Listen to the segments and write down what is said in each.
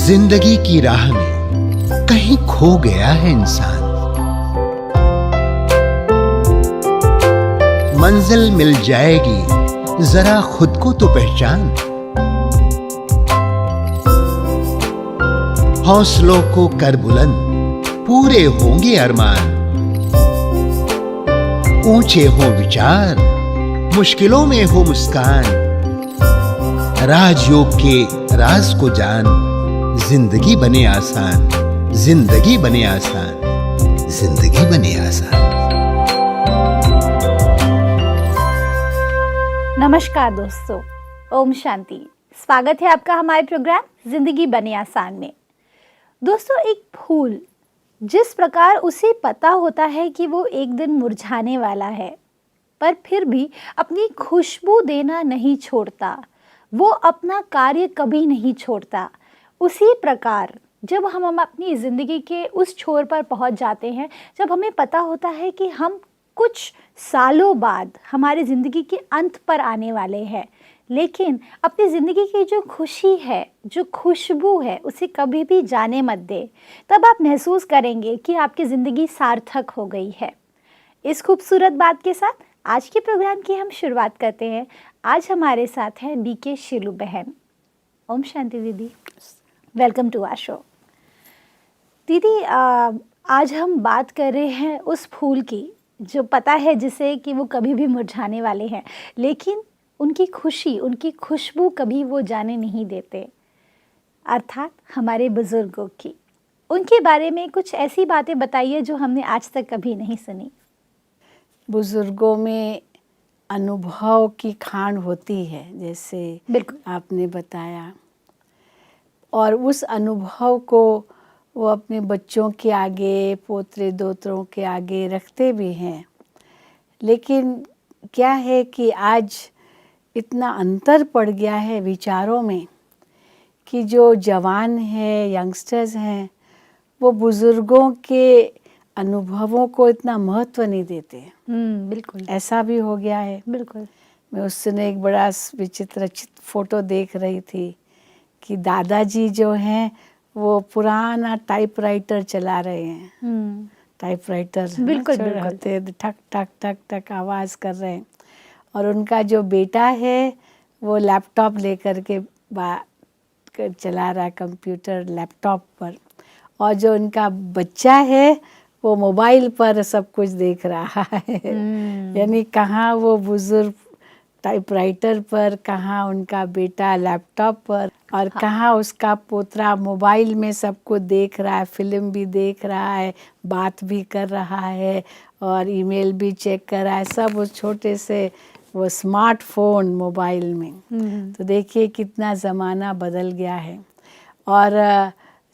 जिंदगी की राह में कहीं खो गया है इंसान। मंजिल मिल जाएगी, जरा खुद को तो पहचान। हौसलों को कर बुलंद, पूरे होंगे अरमान। ऊंचे हो विचार, मुश्किलों में हो मुस्कान। राजयोग के राज को जान, जिंदगी बने आसान, जिंदगी बने आसान, जिंदगी बने आसान। नमस्कार दोस्तों, ओम शांति। स्वागत है आपका हमारे प्रोग्राम जिंदगी बने आसान में। दोस्तों, एक फूल जिस प्रकार उसे पता होता है कि वो एक दिन मुरझाने वाला है, पर फिर भी अपनी खुशबू देना नहीं छोड़ता, वो अपना कार्य कभी नहीं छोड़ता। उसी प्रकार जब हम अपनी ज़िंदगी के उस छोर पर पहुंच जाते हैं, जब हमें पता होता है कि हम कुछ सालों बाद हमारी ज़िंदगी के अंत पर आने वाले हैं, लेकिन अपनी ज़िंदगी की जो खुशी है, जो खुशबू है, उसे कभी भी जाने मत दे। तब आप महसूस करेंगे कि आपकी ज़िंदगी सार्थक हो गई है। इस खूबसूरत बात के साथ आज के प्रोग्राम की हम शुरुआत करते हैं। आज हमारे साथ हैं बीके शीलू बहन। ओम शांति दीदी, वेलकम टू आवर शो। दीदी, आज हम बात कर रहे हैं उस फूल की जो पता है जिसे कि वो कभी भी मुरझाने वाले हैं, लेकिन उनकी खुशी, उनकी खुशबू कभी वो जाने नहीं देते, अर्थात हमारे बुजुर्गों की। उनके बारे में कुछ ऐसी बातें बताइए जो हमने आज तक कभी नहीं सुनी। बुजुर्गों में अनुभव की खान होती है, जैसे बिल्कुल आपने बताया, और उस अनुभव को वो अपने बच्चों के आगे, पोतरे दोतरों के आगे रखते भी हैं। लेकिन क्या है कि आज इतना अंतर पड़ गया है विचारों में कि जो जवान हैं, यंगस्टर्स हैं, वो बुजुर्गों के अनुभवों को इतना महत्व नहीं देते। बिल्कुल ऐसा भी हो गया है। बिल्कुल। मैं उस दिन एक बड़ा विचित्र फोटो देख रही थी कि दादाजी जो हैं वो पुराना टाइपराइटर चला रहे हैं। टाइपराइटर बिल्कुल होते, ठक ठक ठक ठक आवाज़ कर रहे हैं, और उनका जो बेटा है वो लैपटॉप लेकर के चला रहा है, कंप्यूटर लैपटॉप पर, और जो उनका बच्चा है वो मोबाइल पर सब कुछ देख रहा है। यानी कहाँ वो बुजुर्ग टाइपराइटर पर, कहाँ उनका बेटा लैपटॉप पर, और कहाँ उसका पोतरा मोबाइल में सब कुछ देख रहा है, फिल्म भी देख रहा है, बात भी कर रहा है, और ईमेल भी चेक कर रहा है, सब उस छोटे से वो स्मार्टफोन मोबाइल में। तो देखिए कितना ज़माना बदल गया है। और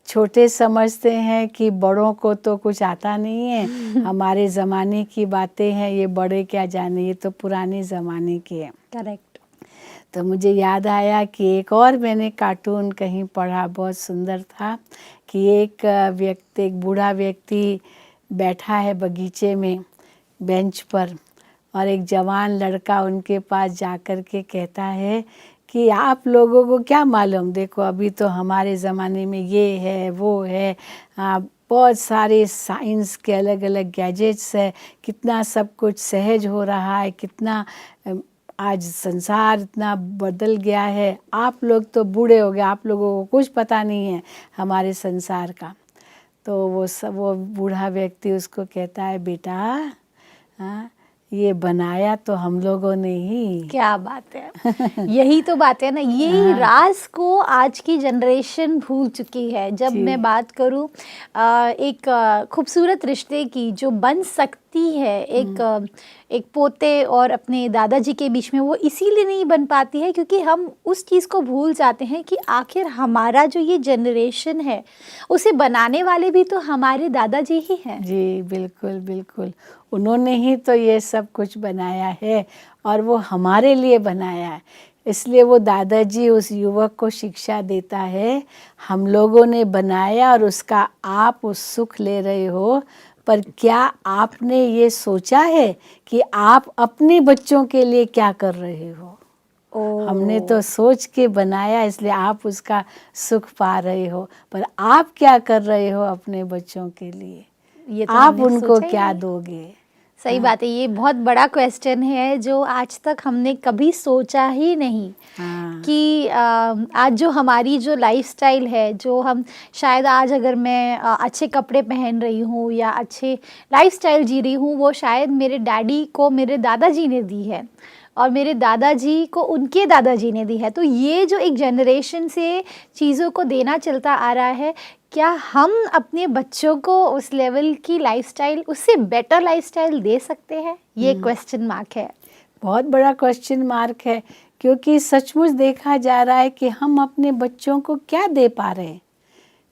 छोटे समझते हैं कि बड़ों को तो कुछ आता नहीं है, हमारे ज़माने की बातें हैं, ये बड़े क्या जाने, ये तो पुराने ज़माने की है। करेक्ट। तो मुझे याद आया कि एक और मैंने कार्टून कहीं पढ़ा, बहुत सुंदर था, कि एक बूढ़ा व्यक्ति बैठा है बगीचे में बेंच पर, और एक जवान लड़का उनके पास जाकर के कहता है कि आप लोगों को क्या मालूम, देखो अभी तो हमारे ज़माने में ये है वो है, बहुत सारे साइंस के अलग अलग गैजेट्स है, कितना सब कुछ सहज हो रहा है, कितना आज संसार इतना बदल गया है, आप लोग तो बूढ़े हो गए, आप लोगों को कुछ पता नहीं है हमारे संसार का। तो वो बूढ़ा व्यक्ति उसको कहता है, बेटा हाँ, ये बनाया तो हम लोगों ने ही। क्या बात है। यही तो बात है ना, यही राज को आज की जनरेशन भूल चुकी है। जब मैं बात करूं एक खूबसूरत रिश्ते की जो बन सकती है एक पोते और अपने दादाजी के बीच में, वो इसीलिए नहीं बन पाती है क्योंकि हम उस चीज़ को भूल जाते हैं कि आखिर हमारा जो ये जनरेशन है, उसे बनाने वाले भी तो हमारे दादाजी ही हैं। जी बिल्कुल बिल्कुल, उन्होंने ही तो ये सब कुछ बनाया है, और वो हमारे लिए बनाया है। इसलिए वो दादाजी उस युवक को शिक्षा देता है, हम लोगों ने बनाया और उसका आप उस सुख ले रहे हो, पर क्या आपने ये सोचा है कि आप अपने बच्चों के लिए क्या कर रहे हो? हमने तो सोच के बनाया, इसलिए आप उसका सुख पा रहे हो, पर आप क्या कर रहे हो अपने बच्चों के लिए? ये तो आप हमने उनको सोचा ही क्या नहीं। दोगे? सही बात है, ये बहुत बड़ा क्वेश्चन है जो आज तक हमने कभी सोचा ही नहीं हाँ, कि आज जो हमारी जो लाइफस्टाइल है, जो हम शायद आज अगर मैं अच्छे कपड़े पहन रही हूँ या अच्छे लाइफस्टाइल जी रही हूँ, वो शायद मेरे डैडी को मेरे दादाजी ने दी है और मेरे दादाजी को उनके दादाजी ने दी है। तो ये जो एक जनरेशन से चीज़ों को देना चलता आ रहा है, क्या हम अपने बच्चों को उस लेवल की लाइफस्टाइल, उससे बेटर लाइफस्टाइल दे सकते हैं? ये क्वेश्चन मार्क है। बहुत बड़ा क्वेश्चन मार्क है, क्योंकि सचमुच देखा जा रहा है कि हम अपने बच्चों को क्या दे पा रहे हैं?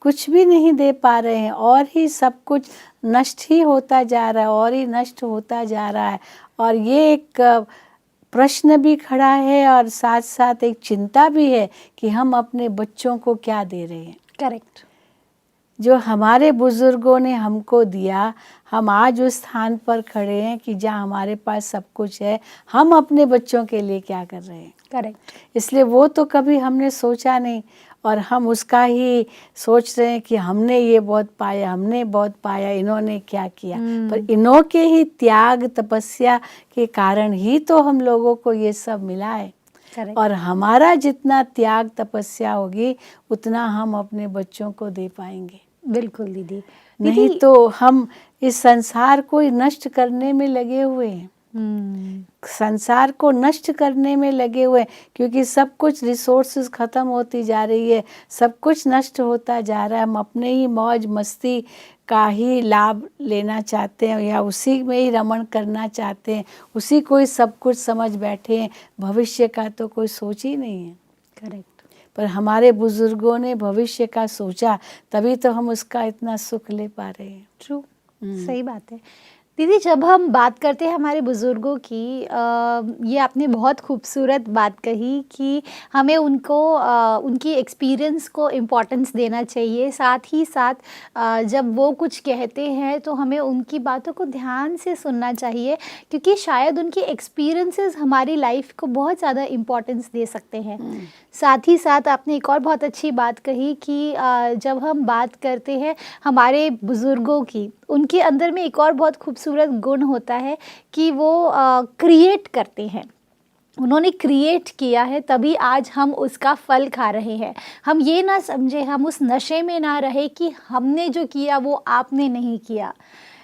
कुछ भी नहीं दे पा रहे हैं, और ही सब कुछ नष्ट ही होता जा रहा है, और ही नष्ट होता जा रहा है। और ये एक प्रश्न भी खड़ा है और साथ साथ एक चिंता भी है कि हम अपने बच्चों को क्या दे रहे हैं। करेक्ट। जो हमारे बुजुर्गों ने हमको दिया, हम आज उस स्थान पर खड़े हैं कि जहाँ हमारे पास सब कुछ है, हम अपने बच्चों के लिए क्या कर रहे हैं। करेक्ट। इसलिए वो तो कभी हमने सोचा नहीं, और हम उसका ही सोच रहे हैं कि हमने ये बहुत पाया, हमने बहुत पाया, इन्होंने क्या किया। पर इन्हों के ही त्याग तपस्या के कारण ही तो हम लोगों को ये सब मिला है। करेक्ट। और हमारा जितना त्याग तपस्या होगी, उतना हम अपने बच्चों को दे पाएंगे। बिल्कुल दीदी। नहीं तो हम इस संसार को ही नष्ट करने में लगे हुए हैं। संसार को नष्ट करने में लगे हुए हैं, क्योंकि सब कुछ रिसोर्सेज ख़त्म होती जा रही है, सब कुछ नष्ट होता जा रहा है। हम अपने ही मौज मस्ती का ही लाभ लेना चाहते हैं, या उसी में ही रमण करना चाहते हैं, उसी को ही सब कुछ समझ बैठे हैं। भविष्य का तो कोई सोच ही नहीं है। करेक्ट। पर हमारे बुजुर्गों ने भविष्य का सोचा, तभी तो हम उसका इतना सुख ले पा रहे हैं। ट्रू। सही बात है दीदी। जब हम बात करते हैं हमारे बुज़ुर्गों की, ये आपने बहुत खूबसूरत बात कही कि हमें उनको उनकी एक्सपीरियंस को इम्पोर्टेंस देना चाहिए। साथ ही साथ जब वो कुछ कहते हैं तो हमें उनकी बातों को ध्यान से सुनना चाहिए, क्योंकि शायद उनके एक्सपीरियंसेस हमारी लाइफ को बहुत ज़्यादा इम्पोर्टेंस दे सकते हैं। साथ ही साथ आपने एक और बहुत अच्छी बात कही कि जब हम बात करते हैं हमारे बुज़ुर्गों की, उनके अंदर में एक और बहुत खूबसूरत गुण होता है कि वो क्रिएट करते हैं। उन्होंने क्रिएट किया है, तभी आज हम उसका फल खा रहे हैं। हम ये ना समझे, हम उस नशे में ना रहे कि हमने जो किया वो आपने नहीं किया।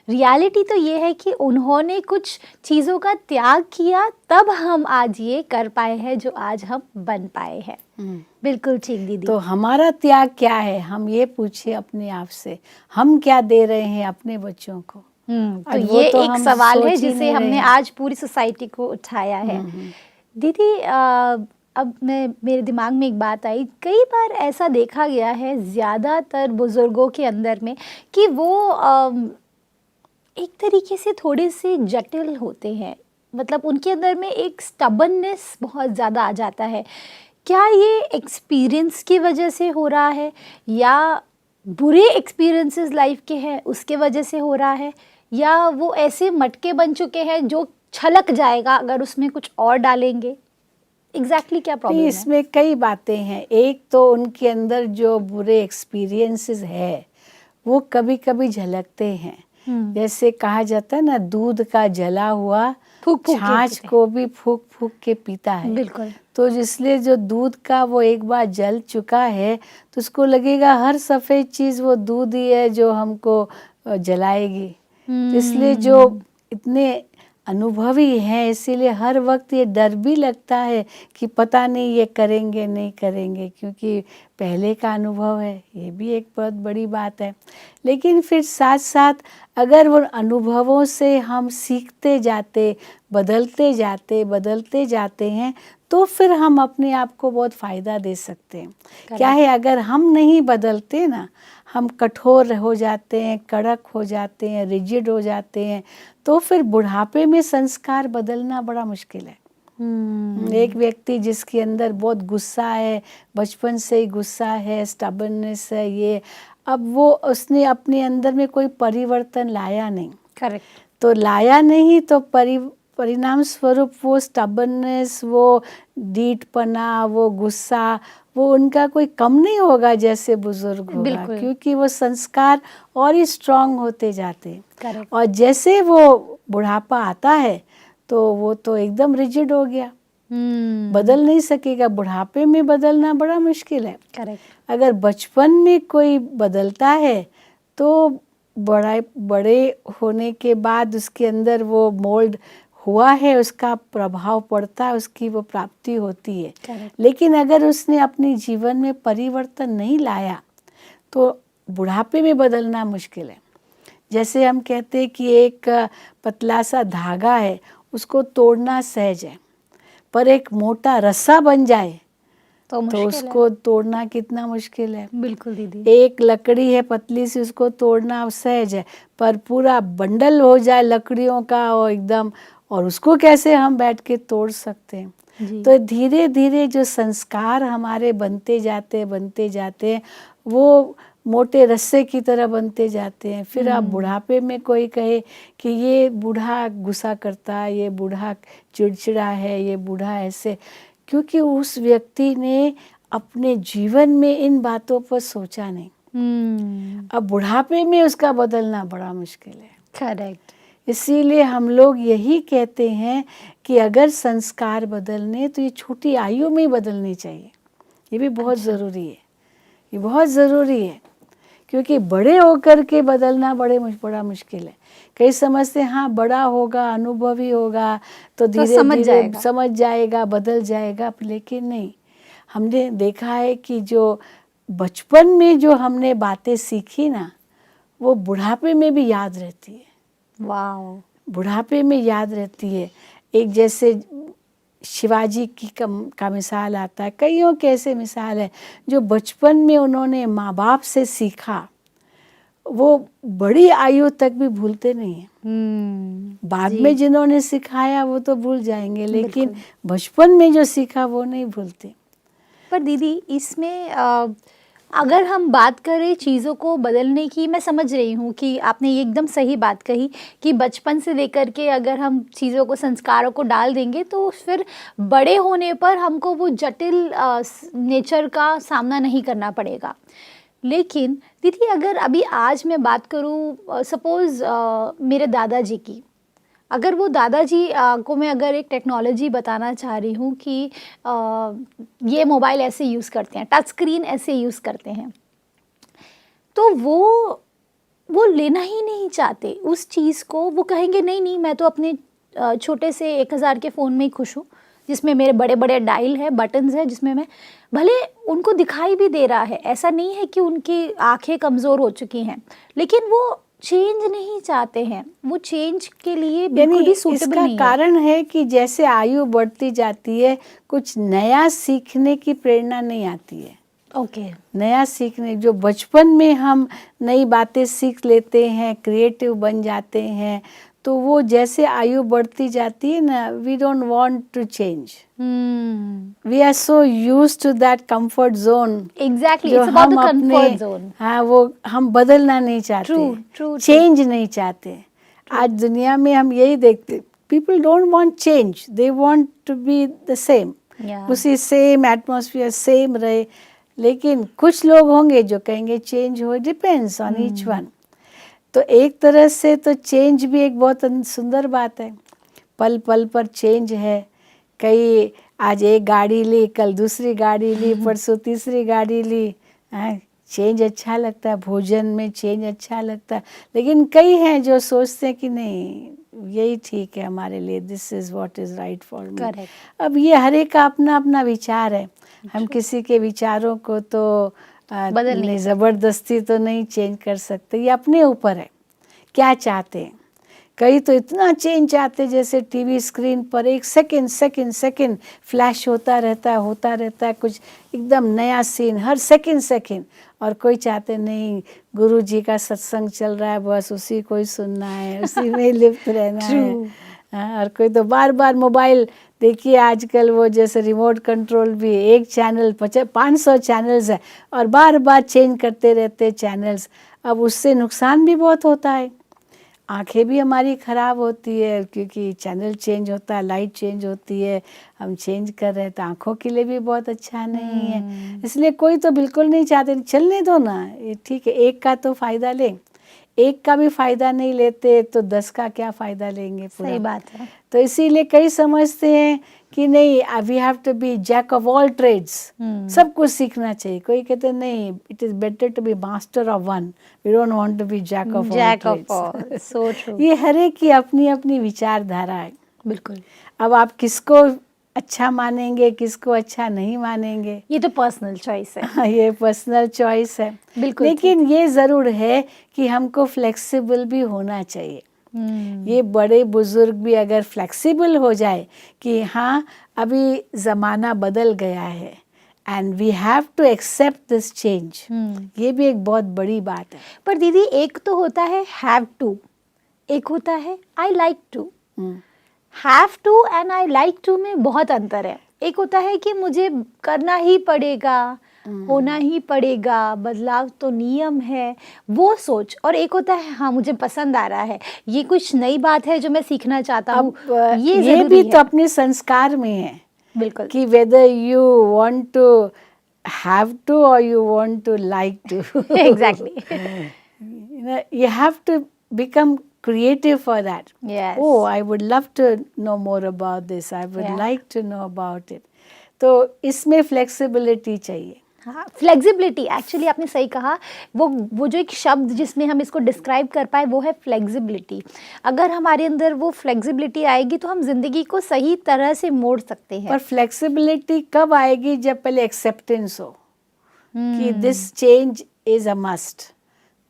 रियलिटी तो ये है कि उन्होंने कुछ चीज़ों का त्याग किया, तब हम आज ये कर पाए हैं जो आज हम बन पाए हैं। बिल्कुल ठीक दीदी। तो हमारा त्याग क्या है, हम ये पूछिए अपने आप से, हम क्या दे रहे हैं अपने बच्चों को। तो ये तो एक हम सवाल है सोच ही जिसे नहीं हमने रहे हैं। आज पूरी सोसाइटी को उठाया है। दीदी, अब मेरे दिमाग में एक बात आई, कई बार ऐसा देखा गया है ज़्यादातर बुज़ुर्गों के अंदर में कि वो एक तरीके से थोड़े से जटिल होते हैं। मतलब उनके अंदर में एक स्टबननेस बहुत ज़्यादा आ जाता है। क्या ये एक्सपीरियंस की वजह से हो रहा है, या बुरे एक्सपीरियंसेस लाइफ के हैं उसके वजह से हो रहा है, या वो ऐसे मटके बन चुके हैं जो छलक जाएगा अगर उसमें कुछ और डालेंगे? एग्जैक्टली क्या प्रॉब्लम है? इसमें कई बातें हैं। एक तो उनके अंदर जो बुरे एक्सपीरियंसेस है, वो कभी कभी झलकते हैं। जैसे कहा जाता है ना, दूध का जला हुआ फूक फूक के छाछ पीते। को भी फूक फूक के पीता है। बिल्कुल। तो इसलिए जो दूध का वो एक बार जल चुका है, तो उसको लगेगा हर सफ़ेद चीज़ वो दूध ही है जो हमको जलाएगी। तो इसलिए जो इतने अनुभवी हैं, इसीलिए हर वक्त ये डर भी लगता है कि पता नहीं ये करेंगे नहीं करेंगे, क्योंकि पहले का अनुभव है। ये भी एक बहुत बड़ी बात है। लेकिन फिर साथ साथ अगर वो अनुभवों से हम सीखते जाते, बदलते जाते हैं, तो फिर हम अपने आप को बहुत फ़ायदा दे सकते हैं। क्या है, अगर हम नहीं बदलते ना, हम कठोर हो जाते हैं, कड़क हो जाते हैं, रिजिड हो जाते हैं, तो फिर बुढ़ापे में संस्कार बदलना बड़ा मुश्किल है। एक व्यक्ति जिसके अंदर बहुत गुस्सा है, बचपन से ही गुस्सा है, स्टबननेस है, ये अब वो उसने अपने अंदर में कोई परिवर्तन लाया नहीं। करेक्ट। तो लाया नहीं तो परिणाम स्वरूप वो स्टबर्ननेस, वो ढीठपना, वो गुस्सा, वो उनका कोई कम नहीं होगा जैसे बुजुर्ग होगा, बिल्कुल। क्योंकि वो संस्कार और ही स्ट्रांग होते जाते हैं। करेक्ट। और जैसे वो बुढ़ापा आता है तो वो तो एकदम रिजिड हो गया, बदल नहीं सकेगा। बुढ़ापे में बदलना बड़ा मुश्किल है। करेक्ट। अगर बचपन में कोई बदलता है तो बड़े होने के बाद उसके अंदर वो मोल्ड हुआ है, उसका प्रभाव पड़ता है, उसकी वो प्राप्ति होती है। करेक्ट। लेकिन अगर उसने अपने जीवन में परिवर्तन नहीं लाया तो बुढ़ापे में बदलना मुश्किल है। जैसे हम कहते हैं कि एक पतला सा धागा है, उसको तोड़ना सहज है, पर एक मोटा रस्सा बन जाए तो तो मुश्किल उसको तोड़ना कितना मुश्किल है। है। बिल्कुल दीदी। एक लकड़ी है पतली सी, उसको तोड़ना सहज है, पर पूरा बंडल हो जाए लकड़ियों का और एकदम, और उसको कैसे हम बैठ के तोड़ सकते हैं। जी। तो धीरे धीरे जो संस्कार हमारे बनते जाते हैं वो मोटे रस्से की तरह बनते जाते हैं। फिर आप बुढ़ापे में कोई कहे कि ये बूढ़ा गुस्सा करता है, ये बूढ़ा चिड़चिड़ा है, ये बूढ़ा ऐसे, क्योंकि उस व्यक्ति ने अपने जीवन में इन बातों पर सोचा नहीं। अब बुढ़ापे में उसका बदलना बड़ा मुश्किल है। करेक्ट। इसीलिए हम लोग यही कहते हैं कि अगर संस्कार बदलने तो ये छोटी आयु में ही बदलनी चाहिए। ये भी बहुत ज़रूरी है, ये बहुत ज़रूरी है, क्योंकि बड़े होकर के बदलना बड़ा मुश्किल है। कई समझते हैं हाँ बड़ा होगा, अनुभवी होगा तो धीरे धीरे समझ जाएगा, बदल जाएगा, लेकिन नहीं। हमने देखा है कि जो बचपन में जो हमने बातें सीखी ना, वो बुढ़ापे में भी याद रहती है। वाओ। बुढ़ापे में याद रहती है। एक जैसे शिवाजी की का मिसाल आता है, कईयों के ऐसे मिसाल है जो बचपन में उन्होंने माँ बाप से सीखा, वो बड़ी आयु तक भी भूलते नहीं हैं। बाद में जिन्होंने सिखाया वो तो भूल जाएंगे, लेकिन बचपन में जो सीखा वो नहीं भूलते। पर दीदी इसमें अगर हम बात करें चीज़ों को बदलने की, मैं समझ रही हूँ कि आपने ये एकदम सही बात कही कि बचपन से लेकर के अगर हम चीज़ों को, संस्कारों को डाल देंगे तो फिर बड़े होने पर हमको वो जटिल नेचर का सामना नहीं करना पड़ेगा। लेकिन दीदी अगर अभी आज मैं बात करूँ, सपोज़ मेरे दादाजी की, अगर वो दादाजी को मैं अगर एक टेक्नोलॉजी बताना चाह रही हूँ कि ये मोबाइल ऐसे यूज़ करते हैं, टच स्क्रीन ऐसे यूज़ करते हैं, तो वो लेना ही नहीं चाहते उस चीज़ को। वो कहेंगे नहीं नहीं, मैं तो अपने छोटे से 1000 के फ़ोन में ही खुश हूँ, जिसमें मेरे बड़े बड़े डायल है, बटन्स है, जिसमें मैं, भले उनको दिखाई भी दे रहा है, ऐसा नहीं है कि उनकी आंखें कमज़ोर हो चुकी हैं, लेकिन वो चेंज नहीं चाहते हैं। वो चेंज के लिए बिल्कुल भी सूटेबल नहीं है। इसका कारण है कि जैसे आयु बढ़ती जाती है कुछ नया सीखने की प्रेरणा नहीं आती है। ओके। नया सीखने, जो बचपन में हम नई बातें सीख लेते हैं, क्रिएटिव बन जाते हैं, तो वो जैसे आयु बढ़ती जाती है ना, we don't want to change, we are so used to that comfort zone. Exactly, it's about the comfort zone. हाँ, वो हम बदलना नहीं चाहते, चेंज नहीं चाहते। आज दुनिया में हम यही देखते, people don't want change, they want to be the same, उसी सेम एटमॉस्फेयर सेम रहे। लेकिन कुछ लोग होंगे जो कहेंगे चेंज हो, डिपेंड्स ऑन ईच वन। तो एक तरह से तो चेंज भी एक बहुत सुंदर बात है, पल पल पर चेंज है। कई आज एक गाड़ी ली, कल दूसरी गाड़ी ली, परसों तीसरी गाड़ी ली, चेंज अच्छा लगता है, भोजन में चेंज अच्छा लगता है। लेकिन कई हैं जो सोचते हैं कि नहीं यही ठीक है हमारे लिए, this is what is right for me. अब ये हर एक का अपना अपना विचार है, हम किसी के विचारों को तो नहीं, ज़बरदस्ती तो नहीं चेंज कर सकते, ये अपने ऊपर है क्या चाहते हैं। कई तो इतना चेंज चाहते जैसे टीवी स्क्रीन पर एक सेकंड फ्लैश होता रहता है कुछ एकदम नया सीन हर सेकंड। और कोई चाहते नहीं, गुरुजी का सत्संग चल रहा है, बस उसी को ही सुनना है, उसी में लिप्त रहना है। और कोई तो बार बार मोबाइल, देखिए आजकल वो जैसे रिमोट कंट्रोल भी, एक चैनल 500 चैनल्स है और बार बार चेंज करते रहते चैनल्स। अब उससे नुकसान भी बहुत होता है। आंखें भी हमारी ख़राब होती है क्योंकि चैनल चेंज होता है, लाइट चेंज होती है, हम चेंज कर रहे हैं, तो आंखों के लिए भी बहुत अच्छा नहीं है। इसलिए कोई तो बिल्कुल नहीं चाहते, चलने दो ना, ये ठीक है, एक का तो फ़ायदा लें, एक का भी फ़ायदा नहीं लेते तो 10 का क्या फ़ायदा लेंगे पूरा। सही बात है। तो इसीलिए कई समझते हैं कि नहीं, we have to be jack of all trades, सब कुछ सीखना चाहिए। कोई कहते हैं नहीं, it is better to be master of one, we don't want to be jack of all jack of all, trades. So true. ये हर एक की अपनी अपनी विचारधारा है। बिल्कुल, अब आप किसको अच्छा मानेंगे, किसको अच्छा नहीं मानेंगे, ये तो पर्सनल चॉइस है। हाँ, ये पर्सनल चॉइस है। बिल्कुल लेकिन ये ज़रूर है कि हमको फ्लेक्सिबल भी होना चाहिए। ये बड़े बुजुर्ग भी अगर फ्लेक्सिबल हो जाए कि हाँ, अभी ज़माना बदल गया है and we have to accept this change, ये भी एक बहुत बड़ी बात है। पर दीदी, एक तो होता है हैव टू, एक होता है I like to. Have to and I like to में बहुत अंतर है। एक होता है कि मुझे करना ही पड़ेगा, होना ही पड़ेगा, बदलाव तो नियम है, वो सोच, और एक होता है हाँ मुझे पसंद आ रहा है, ये कुछ नई बात है जो मैं सीखना चाहता हूँ। अब ये ये जरूरी भी है। तो अपने संस्कार में है बिल्कुल, कि whether you want to have to or you want to like to. Exactly. You have to become creative for that. Yes. Oh, I would love to know more about this. I would Yeah. like to know about it. तो इसमें flexibility चाहिए। हाँ, flexibility, actually आपने सही कहा। वो जो एक शब्द जिसमें हम इसको डिस्क्राइब कर पाए वो है फ्लेक्सिबिलिटी। अगर हमारे अंदर वो फ्लेक्सिबिलिटी आएगी तो हम जिंदगी को सही तरह से मोड़ सकते हैं। पर फ्लेक्सिबिलिटी कब आएगी? जब पहले एक्सेप्टेंस हो कि this change is a must,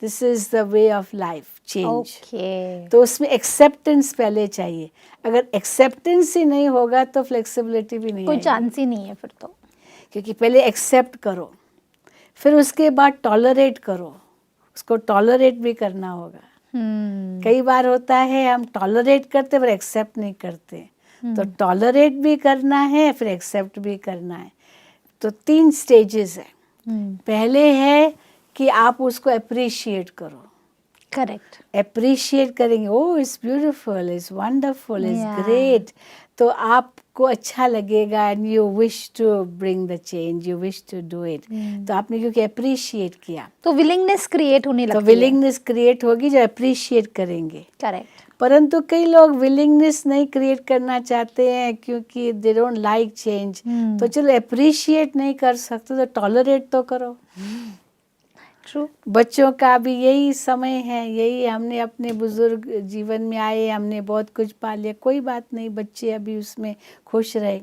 this is the way of life, change. Okay, तो उसमें एक्सेप्टेंस पहले चाहिए। अगर एक्सेप्टेंस ही नहीं होगा तो फ्लेक्सिबिलिटी भी नहीं कोई आएगी। चांस ही नहीं है फिर तो। क्योंकि पहले एक्सेप्ट करो, फिर उसके बाद टॉलरेट करो, उसको टॉलरेट भी करना होगा। कई बार होता है हम टॉलरेट करते पर एक्सेप्ट नहीं करते, तो टॉलरेट भी करना है, फिर एक्सेप्ट भी करना है। तो 3 स्टेजेस है। पहले है कि आप उसको अप्रिशिएट करो। करेक्ट। अप्रिशिएट करेंगे, oh it's beautiful, it's wonderful, it's Yeah. Great, तो आपको अच्छा लगेगा and you wish to bring the change, you wish to do it. तो आपने क्योंकि अप्रिशिएट किया तो विलिंगनेस क्रिएट होने तो लगती है। विलिंगनेस क्रिएट होगी जो अप्रिशिएट करेंगे। करेक्ट। परंतु कई लोग विलिंगनेस नहीं क्रिएट करना चाहते हैं क्योंकि दे डोंट लाइक चेंज। तो चलो अप्रिशिएट नहीं कर सकते तो टॉलरेट तो करो। ट्रू। बच्चों का भी यही समय है, यही हमने अपने बुजुर्ग जीवन में आए, हमने बहुत कुछ पा लिया, कोई बात नहीं, बच्चे अभी उसमें खुश रहे,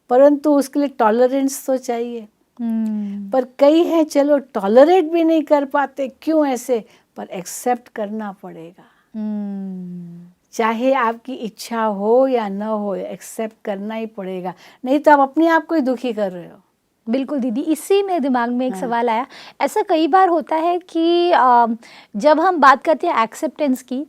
परंतु उसके लिए टॉलरेंस तो चाहिए। पर कई है चलो टॉलरेट भी नहीं कर पाते, क्यों ऐसे? पर एक्सेप्ट करना पड़ेगा, चाहे आपकी इच्छा हो या न हो, एक्सेप्ट करना ही पड़ेगा, नहीं तो आप अपने आप को ही दुखी कर रहे हो। बिल्कुल दीदी, इसी में दिमाग में एक सवाल आया। ऐसा कई बार होता है कि जब हम बात करते हैं एक्सेप्टेंस की,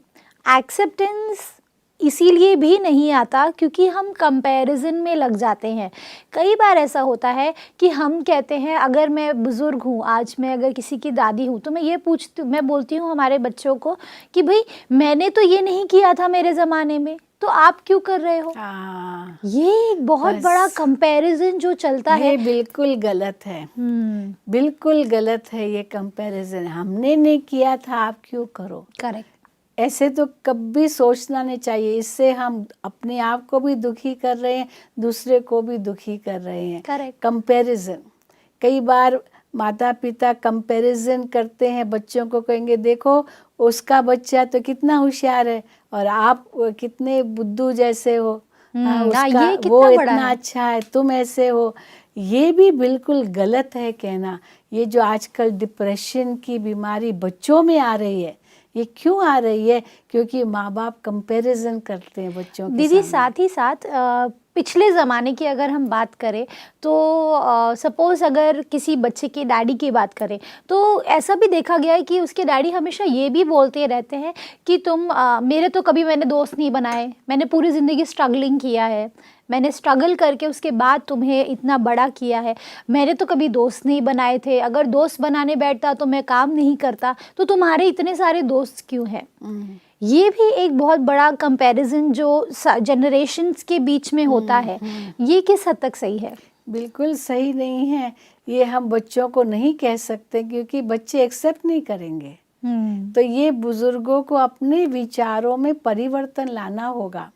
एक्सेप्टेंस इसीलिए भी नहीं आता क्योंकि हम कंपैरिजन में लग जाते हैं। कई बार ऐसा होता है कि हम कहते हैं, अगर मैं बुज़ुर्ग हूँ, आज मैं अगर किसी की दादी हूँ, तो मैं बोलती हूँ हमारे बच्चों को कि भाई मैंने तो ये नहीं किया था मेरे ज़माने में, तो आप क्यों कर रहे हो? ये एक बहुत बड़ा कंपैरिजन जो चलता है, ये बिल्कुल गलत है। बिल्कुल गलत है ये कंपैरिजन। हमने नहीं किया था, आप क्यों करो? करेक्ट। ऐसे तो कभी सोचना नहीं चाहिए। इससे हम अपने आप को भी दुखी कर रहे हैं, दूसरे को भी दुखी कर रहे हैं। करेक्ट। कंपैरिजन, कई बार माता पिता कंपैरिजन करते हैं, बच्चों को कहेंगे देखो उसका बच्चा तो कितना होशियार है और आप कितने बुद्धू जैसे हो, उसका ये कितना वो बड़ा इतना है। अच्छा है, तुम ऐसे हो। ये भी बिल्कुल गलत है कहना। ये जो आजकल डिप्रेशन की बीमारी बच्चों में आ रही है, ये क्यों आ रही है? क्योंकि माँ बाप कंपैरिजन करते हैं बच्चों के दीदी, सामने। साथ ही साथ पिछले ज़माने की अगर हम बात करें तो सपोज़ अगर किसी बच्चे के डैडी की बात करें तो ऐसा भी देखा गया है कि उसके डैडी हमेशा ये भी बोलते रहते हैं कि मैंने दोस्त नहीं बनाए, मैंने पूरी ज़िंदगी स्ट्रगलिंग किया है, मैंने स्ट्रगल करके उसके बाद तुम्हें इतना बड़ा किया है, मैंने तो कभी दोस्त नहीं बनाए थे, अगर दोस्त बनाने बैठता तो मैं काम नहीं करता, तो तुम्हारे इतने सारे दोस्त क्यों हैं? ये भी एक बहुत बड़ा कंपैरिजन जो जनरेशन्स के बीच में होता है, ये किस हद तक सही है? बिल्कुल सही नहीं है। ये हम बच्चों को नहीं कह सकते क्योंकि बच्चे एक्सेप्ट नहीं करेंगे। तो ये बुजुर्गों को अपने विचारों में परिवर्तन लाना होगा।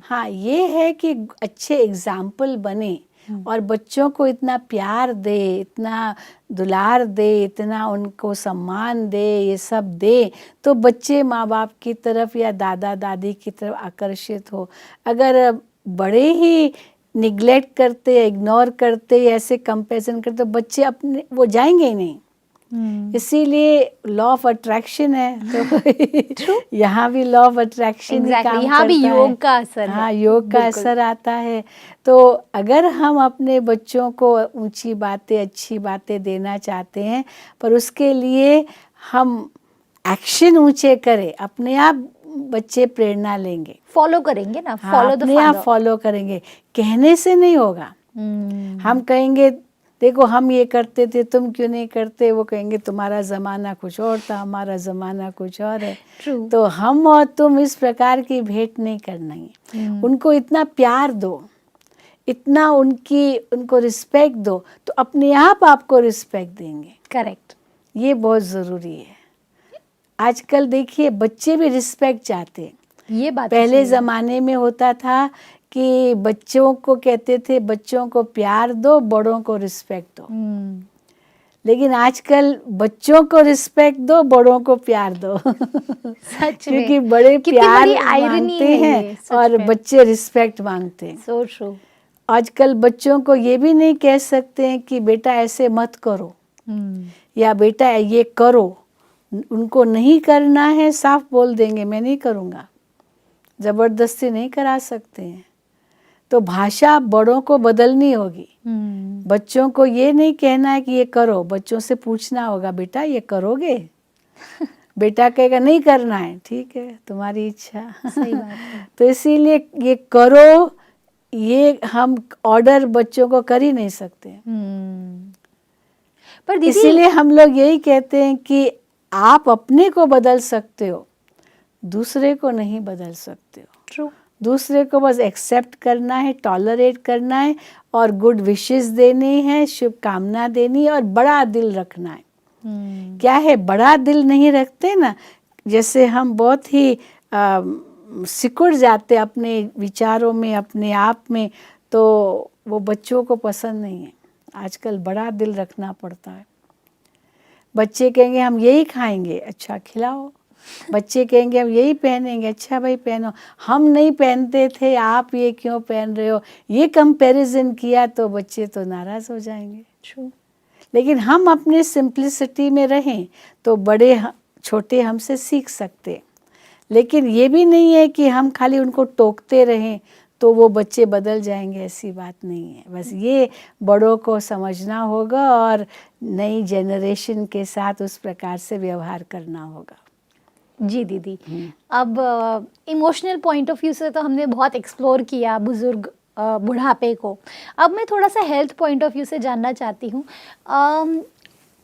हाँ, ये है कि अच्छे एग्जाम्पल बने और बच्चों को इतना प्यार दे, इतना दुलार दे, इतना उनको सम्मान दे, ये सब दे, तो बच्चे माँ बाप की तरफ या दादा दादी की तरफ आकर्षित हो। अगर बड़े ही निग्लेक्ट करते, इग्नोर करते, ऐसे कंपैरिजन करते, तो बच्चे अपने वो जाएंगे ही नहीं। इसीलिए लॉ ऑफ अट्रैक्शन है, तो यहाँ भी लॉ ऑफ अट्रैक्शन ही काम यहाँ भी करता योग है। का असर है। हाँ, योग का असर आता है। तो अगर हम अपने बच्चों को ऊंची बातें, अच्छी बातें देना चाहते हैं, पर उसके लिए हम एक्शन ऊंचे करें, अपने आप बच्चे प्रेरणा लेंगे, फॉलो करेंगे ना, हाँ, फॉलो द अपने आप फादर। फॉलो करेंगे। कहने से नहीं होगा। हम कहेंगे देखो हम ये करते थे, तुम क्यों नहीं करते, वो कहेंगे तुम्हारा ज़माना कुछ और था, हमारा ज़माना कुछ और है। True. तो हम और तुम इस प्रकार की भेंट नहीं करना है। उनको इतना प्यार दो, इतना उनको रिस्पेक्ट दो, तो अपने आप आपको रिस्पेक्ट देंगे। करेक्ट। ये बहुत ज़रूरी है। आजकल देखिए बच्चे भी रिस्पेक्ट चाहते हैं। ये बात पहले ज़माने में होता था कि बच्चों को कहते थे बच्चों को प्यार दो, बड़ों को रिस्पेक्ट दो। लेकिन आजकल बच्चों को रिस्पेक्ट दो, बड़ों को प्यार दो। सच में क्योंकि बड़े कितनी प्यार बड़ी irony मांगते है ये, हैं सच और में। बच्चे रिस्पेक्ट मांगते हैं। So true. आजकल बच्चों को ये भी नहीं कह सकते हैं कि बेटा ऐसे मत करो या बेटा ये करो। उनको नहीं करना है, साफ बोल देंगे मैं नहीं करूँगा। ज़बरदस्ती नहीं करा सकते हैं। तो भाषा बड़ों को बदलनी होगी। बच्चों को ये नहीं कहना है कि ये करो, बच्चों से पूछना होगा बेटा ये करोगे? बेटा कहेगा नहीं करना है, ठीक है तुम्हारी इच्छा। सही बात है। तो इसीलिए ये करो, ये हम ऑर्डर बच्चों को कर ही नहीं सकते। पर दीदी, इसीलिए हम लोग यही कहते हैं कि आप अपने को बदल सकते हो, दूसरे को नहीं बदल सकते हो। ट्रू। दूसरे को बस एक्सेप्ट करना है, टॉलरेट करना है और गुड विशेस देनी है, शुभकामना देनी है और बड़ा दिल रखना है। क्या है, बड़ा दिल नहीं रखते ना, जैसे हम बहुत ही सिकुड़ जाते अपने विचारों में, अपने आप में, तो वो बच्चों को पसंद नहीं है। आजकल बड़ा दिल रखना पड़ता है। बच्चे कहेंगे हम यही खाएंगे, अच्छा खिलाओ। बच्चे कहेंगे हम यही पहनेंगे, अच्छा भाई पहनो। हम नहीं पहनते थे, आप ये क्यों पहन रहे हो? ये कंपैरिजन किया तो बच्चे तो नाराज़ हो जाएंगे। ट्रू। लेकिन हम अपने सिंप्लिसिटी में रहें तो बड़े छोटे हमसे सीख सकते। लेकिन ये भी नहीं है कि हम खाली उनको टोकते रहें तो वो बच्चे बदल जाएंगे, ऐसी बात नहीं है। बस ये बड़ों को समझना होगा और नई जनरेशन के साथ उस प्रकार से व्यवहार करना होगा। जी दीदी, अब इमोशनल पॉइंट ऑफ व्यू से तो हमने बहुत एक्सप्लोर किया बुजुर्ग बुढ़ापे को। अब मैं थोड़ा सा हेल्थ पॉइंट ऑफ व्यू से जानना चाहती हूँ।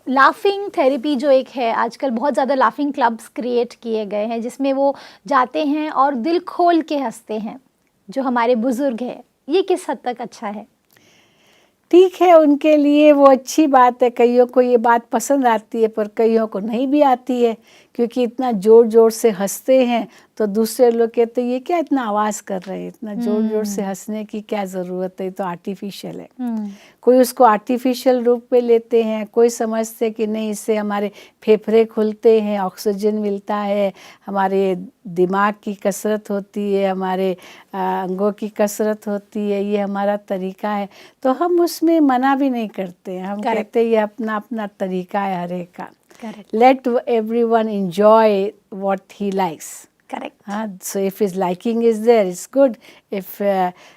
लाफिंग थेरेपी जो एक है, आजकल बहुत ज़्यादा लाफिंग क्लब्स क्रिएट किए गए हैं जिसमें वो जाते हैं और दिल खोल के हंसते हैं। जो हमारे बुजुर्ग हैं, ये किस हद तक अच्छा है? ठीक है, उनके लिए वो अच्छी बात है। कईयों को ये बात पसंद आती है पर कईयों को नहीं भी आती है, क्योंकि इतना ज़ोर ज़ोर से हंसते हैं तो दूसरे लोग कहते हैं ये क्या इतना आवाज़ कर रहे हैं, इतना ज़ोर ज़ोर से हंसने की क्या ज़रूरत है, ये तो आर्टिफिशियल है। कोई उसको आर्टिफिशियल रूप में लेते हैं, कोई समझते कि नहीं इससे हमारे फेफड़े खुलते हैं, ऑक्सीजन मिलता है, हमारे दिमाग की कसरत होती है, हमारे अंगों की कसरत होती है, ये हमारा तरीका है। तो हम उसमें मना भी नहीं करते हैं, हम कहते हैं ये अपना अपना तरीका है हर एक का। Let everyone enjoy what he likes. Correct. So if his liking is there, it's good. If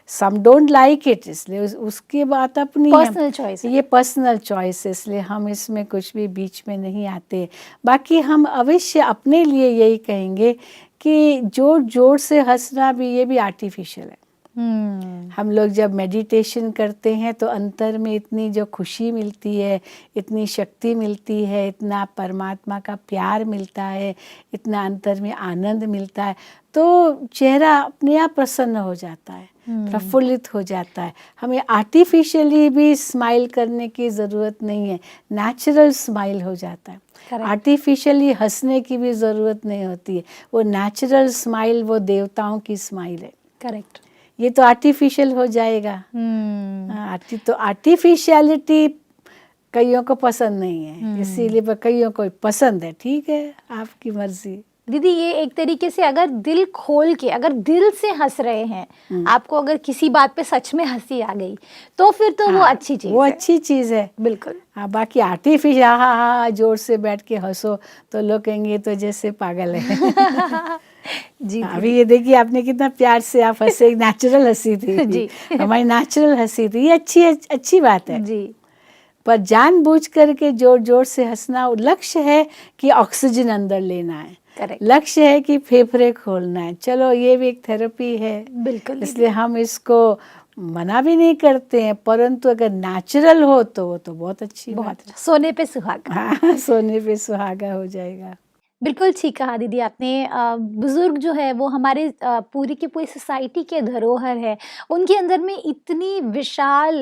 some don't like it, इसलिए उसकी बात अपनी Personal है। choice है। ये पर्सनल चॉइस है, इसलिए हम इसमें कुछ भी बीच में नहीं आते। बाकी हम अवश्य अपने लिए यही कहेंगे कि जोर जोर से हंसना भी, ये भी आर्टिफिशियल है। हम लोग जब मेडिटेशन करते हैं तो अंतर में इतनी जो खुशी मिलती है, इतनी शक्ति मिलती है, इतना परमात्मा का प्यार मिलता है, इतना अंतर में आनंद मिलता है, तो चेहरा अपने आप प्रसन्न हो जाता है, प्रफुल्लित हो जाता है। हमें आर्टिफिशियली भी स्माइल करने की ज़रूरत नहीं है, नेचुरल स्माइल हो जाता है। आर्टिफिशियली हंसने की भी ज़रूरत नहीं होती है, वो नेचुरल स्माइल वो देवताओं की स्माइल है। करेक्ट। ये तो आर्टिफिशियल हो जाएगा। तो आर्टिफिशियलिटी कईयों को पसंद नहीं है, इसीलिए कईयों को पसंद है। ठीक है, आपकी मर्जी। दीदी, ये एक तरीके से अगर दिल खोल के, अगर दिल से हंस रहे हैं, आपको अगर किसी बात पे सच में हंसी आ गई तो फिर तो वो अच्छी चीज है। वो अच्छी चीज़ है, बिल्कुल। हाँ, बाकी आर्टिफिशियल हाँ जोर से बैठ के हंसो तो लोग कहेंगे तो जैसे पागल है। जी। अभी ये देखिए आपने कितना प्यार से आप हंसे, नेचुरल हंसी थी जी। हमारी नेचुरल हंसी थी। ये अच्छी बात है जी। पर जानबूझ करके जोर जोर से हंसना, लक्ष्य है कि ऑक्सीजन अंदर लेना है, करेक्ट। लक्ष्य है कि फेफड़े खोलना है। चलो ये भी एक थेरेपी है, बिल्कुल। इसलिए हम इसको मना भी नहीं करते हैं, परंतु अगर नेचुरल हो तो वो तो बहुत अच्छी बात है। सोने पे सुहागा। हाँ, सोने पे सुहागा हो जाएगा। बिल्कुल ठीक कहा दीदी आपने। बुजुर्ग जो है वो हमारे पूरी की पूरी सोसाइटी के धरोहर है। उनके अंदर में इतनी विशाल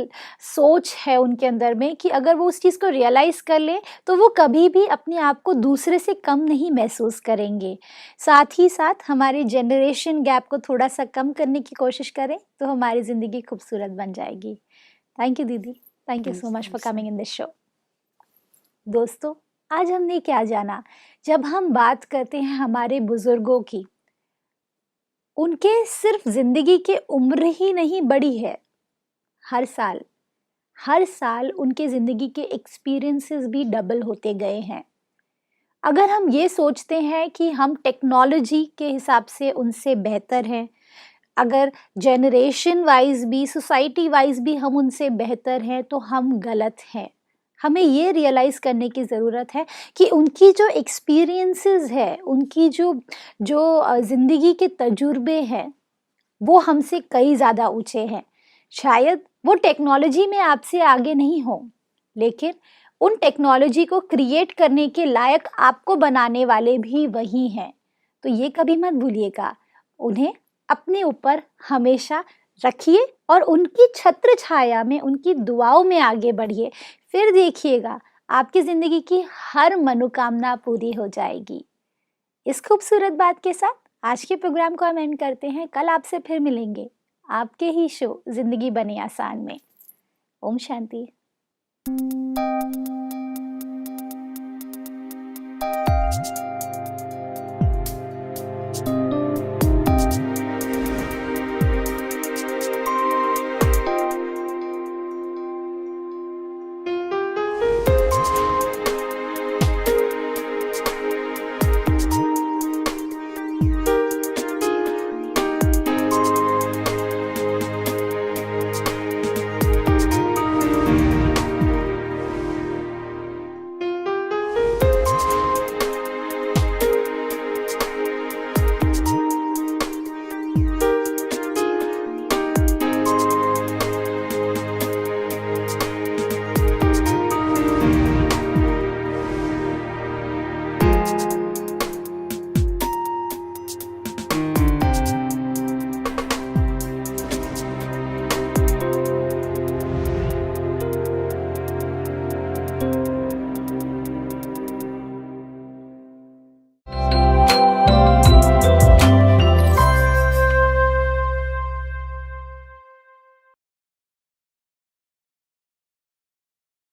सोच है उनके अंदर में कि अगर वो उस चीज़ को रियलाइज़ कर ले तो वो कभी भी अपने आप को दूसरे से कम नहीं महसूस करेंगे। साथ ही साथ हमारे जनरेशन गैप को थोड़ा सा कम करने की कोशिश करें तो हमारी ज़िंदगी खूबसूरत बन जाएगी। थैंक यू दीदी, thank you so much for coming in this show. दोस्तों, आज हमने क्या जाना? जब हम बात करते हैं हमारे बुजुर्गों की, उनके सिर्फ जिंदगी की उम्र ही नहीं बढ़ी है, हर साल उनके जिंदगी के एक्सपीरियंसेस भी डबल होते गए हैं। अगर हम ये सोचते हैं कि हम टेक्नोलॉजी के हिसाब से उनसे बेहतर हैं, अगर जनरेशन वाइज भी, सोसाइटी वाइज भी हम उनसे बेहतर हैं, तो हम गलत हैं। हमें ये रियलाइज़ करने की ज़रूरत है कि उनकी जो एक्सपीरियंसेस है, उनकी जो ज़िंदगी के तजुर्बे हैं, वो हमसे कई ज़्यादा ऊंचे हैं। शायद वो टेक्नोलॉजी में आपसे आगे नहीं हो, लेकिन उन टेक्नोलॉजी को क्रिएट करने के लायक आपको बनाने वाले भी वही हैं। तो ये कभी मत भूलिएगा, उन्हें अपने ऊपर हमेशा रखिए और उनकी छत्र छाया में, उनकी दुआओं में आगे बढ़िए। फिर देखिएगा आपकी ज़िंदगी की हर मनोकामना पूरी हो जाएगी। इस खूबसूरत बात के साथ आज के प्रोग्राम को हम एंड करते हैं। कल आपसे फिर मिलेंगे आपके ही शो ज़िंदगी बने आसान में। ओम शांति।